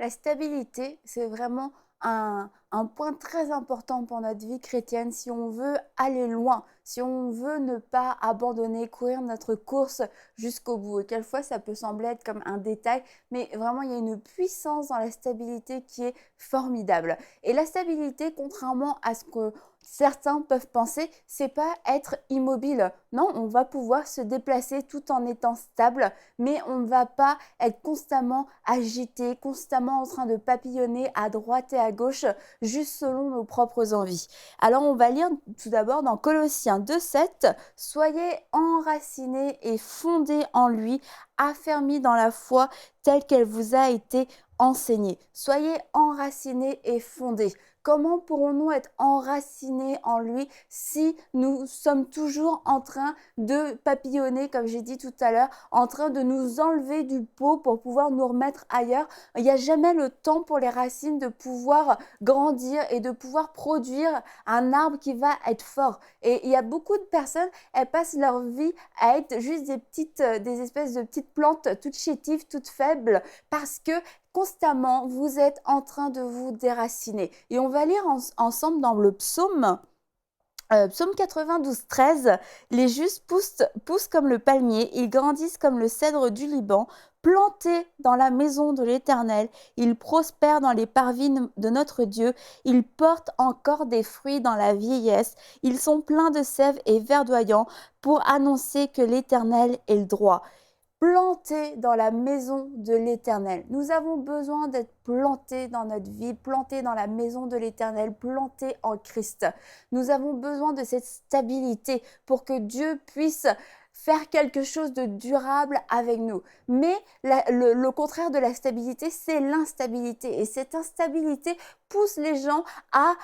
La stabilité, c'est vraiment un point très important pour notre vie chrétienne si on veut aller loin, si on veut ne pas abandonner, courir notre course jusqu'au bout. Et quelquefois, ça peut sembler être comme un détail, mais vraiment, il y a une puissance dans la stabilité qui est formidable. Et la stabilité, contrairement à ce que certains peuvent penser, c'est pas être immobile. Non, on va pouvoir se déplacer tout en étant stable, mais on ne va pas être constamment agité, constamment en train de papillonner à droite et à gauche, juste selon nos propres envies. Alors on va lire tout d'abord dans Colossiens 2,7, soyez enracinés et fondés en lui, affermis dans la foi telle qu'elle vous a été enseignée. Soyez enracinés et fondés. Comment pourrons-nous être enracinés en lui si nous sommes toujours en train de papillonner, comme j'ai dit tout à l'heure, en train de nous enlever du pot pour pouvoir nous remettre ailleurs? Il n'y a jamais le temps pour les racines de pouvoir grandir et de pouvoir produire un arbre qui va être fort. Et il y a beaucoup de personnes, elles passent leur vie à être juste des espèces de petites plantes toutes chétives, toutes faibles, parce que constamment, vous êtes en train de vous déraciner. Et on va lire ensemble dans le psaume 92, 13, les justes poussent comme le palmier, ils grandissent comme le cèdre du Liban, plantés dans la maison de l'Éternel, ils prospèrent dans les parvis de notre Dieu, ils portent encore des fruits dans la vieillesse, ils sont pleins de sève et verdoyants pour annoncer que l'Éternel est le droit. Plantés dans la maison de l'Éternel. Nous avons besoin d'être plantés dans notre vie, plantés dans la maison de l'Éternel, plantés en Christ. Nous avons besoin de cette stabilité pour que Dieu puisse faire quelque chose de durable avec nous. Mais le contraire de la stabilité, c'est l'instabilité. Et cette instabilité pousse les gens à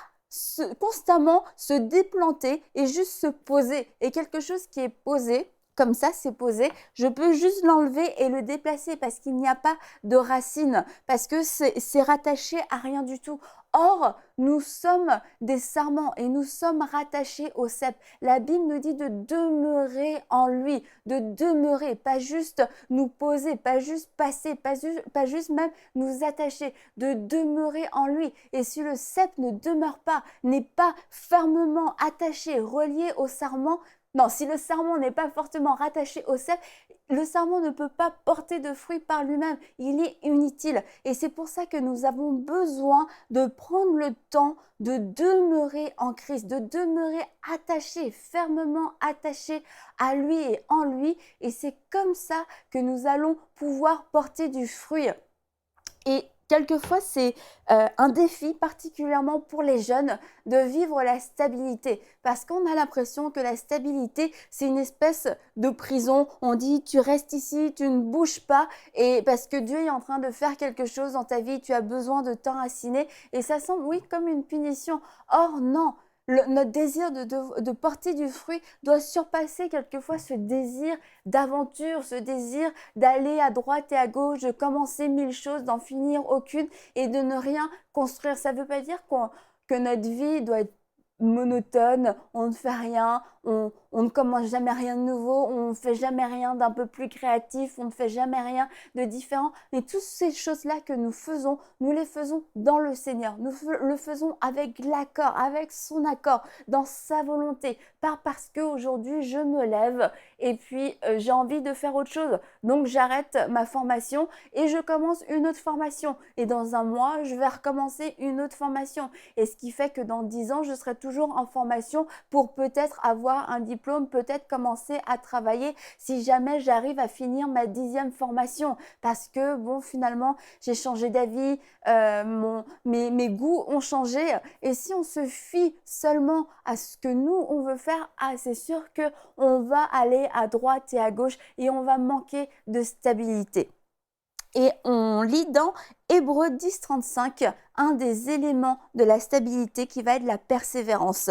constamment se déplanter et juste se poser. Et quelque chose qui est posé, comme ça, c'est posé, je peux juste l'enlever et le déplacer parce qu'il n'y a pas de racines, parce que c'est rattaché à rien du tout. Or, nous sommes des sarments et nous sommes rattachés au cep. La Bible nous dit de demeurer en lui, de demeurer, pas juste nous poser, pas juste passer, pas juste même nous attacher, de demeurer en lui. Et si le cep ne demeure pas, n'est pas fermement attaché, relié au sarment, non, si le sarment n'est pas fortement rattaché au cep, le sarment ne peut pas porter de fruits par lui-même. Il est inutile. Et c'est pour ça que nous avons besoin de prendre le temps de demeurer en Christ, de demeurer attaché, fermement attaché à lui et en lui. Et c'est comme ça que nous allons pouvoir porter du fruit. Et quelquefois, c'est un défi, particulièrement pour les jeunes, de vivre la stabilité. Parce qu'on a l'impression que la stabilité, c'est une espèce de prison. On dit, tu restes ici, tu ne bouges pas. Et parce que Dieu est en train de faire quelque chose dans ta vie, tu as besoin de t'enraciner. Et ça semble, oui, comme une punition. Or, non. Notre désir de porter du fruit doit surpasser quelquefois ce désir d'aventure, ce désir d'aller à droite et à gauche, de commencer mille choses, d'en finir aucune et de ne rien construire. Ça ne veut pas dire que notre vie doit être monotone, on ne fait rien, on ne commence jamais rien de nouveau, on ne fait jamais rien d'un peu plus créatif, on ne fait jamais rien de différent. Mais toutes ces choses-là que nous faisons, nous les faisons dans le Seigneur. Nous le faisons avec l'accord, avec son accord, dans sa volonté. Pas parce qu'aujourd'hui je me lève et puis j'ai envie de faire autre chose. Donc j'arrête ma formation et je commence une autre formation. Et dans un mois, je vais recommencer une autre formation. Et ce qui fait que dans 10 ans, je serai toujours en formation pour peut-être avoir un diplôme, peut-être commencer à travailler si jamais j'arrive à finir ma 10e formation. Parce que, bon, finalement, j'ai changé d'avis, mes goûts ont changé. Et si on se fie seulement à ce que nous, on veut faire, c'est sûr qu'on va aller à droite et à gauche et on va manquer de stabilité. Et on lit dans Hébreux 10, 35, un des éléments de la stabilité qui va être la persévérance.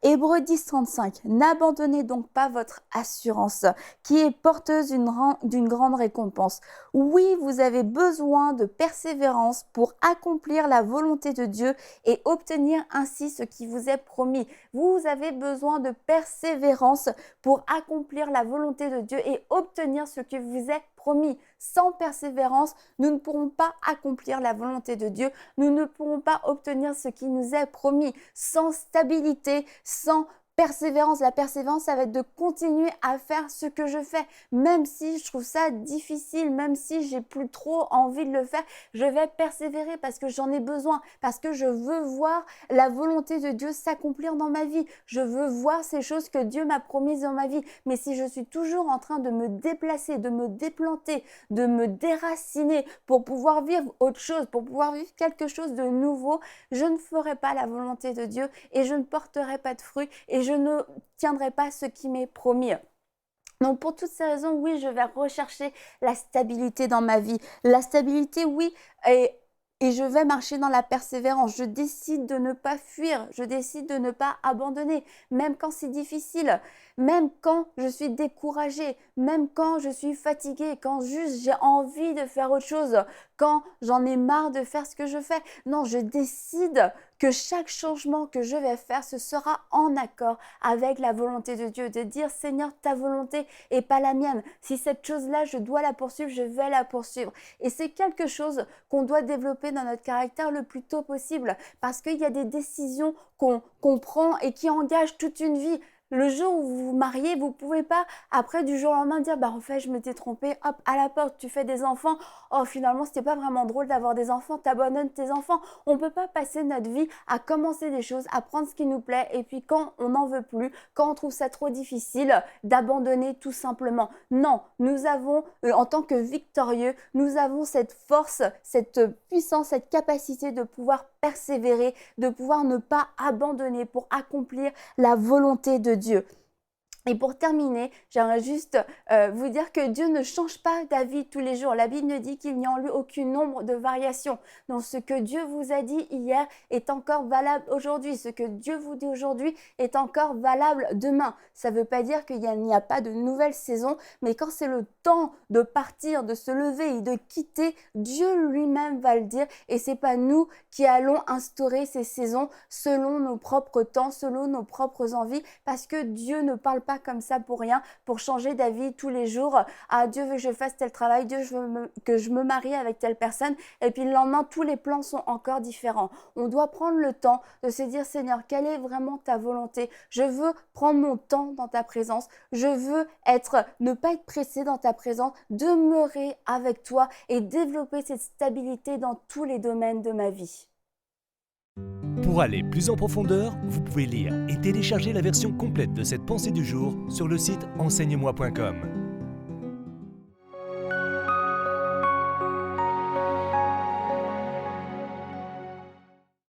Hébreux 10, 35, n'abandonnez donc pas votre assurance qui est porteuse d'une grande récompense. Oui, vous avez besoin de persévérance pour accomplir la volonté de Dieu et obtenir ainsi ce qui vous est promis. Vous avez besoin de persévérance pour accomplir la volonté de Dieu et obtenir ce qui vous est promis. Sans persévérance, nous ne pourrons pas accomplir la volonté de Dieu. Nous ne pourrons pas obtenir ce qui nous est promis. Sans stabilité, sans persévérance. La persévérance, ça va être de continuer à faire ce que je fais. Même si je trouve ça difficile, même si j'ai plus trop envie de le faire, je vais persévérer parce que j'en ai besoin, parce que je veux voir la volonté de Dieu s'accomplir dans ma vie. Je veux voir ces choses que Dieu m'a promises dans ma vie. Mais si je suis toujours en train de me déplacer, de me déplanter, de me déraciner pour pouvoir vivre autre chose, pour pouvoir vivre quelque chose de nouveau, je ne ferai pas la volonté de Dieu et je ne porterai pas de fruits et je ne tiendrai pas ce qui m'est promis. Donc pour toutes ces raisons, oui, je vais rechercher la stabilité dans ma vie. La stabilité, oui, et je vais marcher dans la persévérance. Je décide de ne pas fuir, je décide de ne pas abandonner, même quand c'est difficile, même quand je suis découragée, même quand je suis fatiguée, quand juste j'ai envie de faire autre chose, quand j'en ai marre de faire ce que je fais. Non, je décide que chaque changement que je vais faire, ce sera en accord avec la volonté de Dieu, de dire Seigneur, ta volonté et pas la mienne. Si cette chose-là, je dois la poursuivre, je vais la poursuivre. Et c'est quelque chose qu'on doit développer dans notre caractère le plus tôt possible parce qu'il y a des décisions qu'on prend et qui engagent toute une vie. Le jour où vous vous mariez, vous ne pouvez pas, après du jour au lendemain, dire en fait, je m'étais trompée, hop, à la porte, tu fais des enfants. Oh, finalement, c'était pas vraiment drôle d'avoir des enfants, t'abandonnes tes enfants. On ne peut pas passer notre vie à commencer des choses, à prendre ce qui nous plaît, et puis quand on n'en veut plus, quand on trouve ça trop difficile, d'abandonner tout simplement. Non, nous avons, en tant que victorieux, nous avons cette force, cette puissance, cette capacité de pouvoir persévérer, de pouvoir ne pas abandonner pour accomplir la volonté de Dieu. Et pour terminer, j'aimerais juste vous dire que Dieu ne change pas d'avis tous les jours. La Bible dit qu'il n'y a en lui aucun nombre de variations. Donc ce que Dieu vous a dit hier est encore valable aujourd'hui. Ce que Dieu vous dit aujourd'hui est encore valable demain. Ça ne veut pas dire qu'il n'y a pas de nouvelle saison, mais quand c'est le temps de partir, de se lever et de quitter, Dieu lui-même va le dire. Et ce n'est pas nous qui allons instaurer ces saisons selon nos propres temps, selon nos propres envies, parce que Dieu ne parle pas comme ça pour rien, pour changer d'avis tous les jours. Ah, Dieu veut que je fasse tel travail, Dieu veut que je me marie avec telle personne, et puis le lendemain, tous les plans sont encore différents. On doit prendre le temps de se dire, Seigneur, quelle est vraiment ta volonté? Je veux prendre mon temps dans ta présence, je veux ne pas être pressé dans ta présence, demeurer avec toi et développer cette stabilité dans tous les domaines de ma vie. Pour aller plus en profondeur, vous pouvez lire et télécharger la version complète de cette pensée du jour sur le site enseigne-moi.com.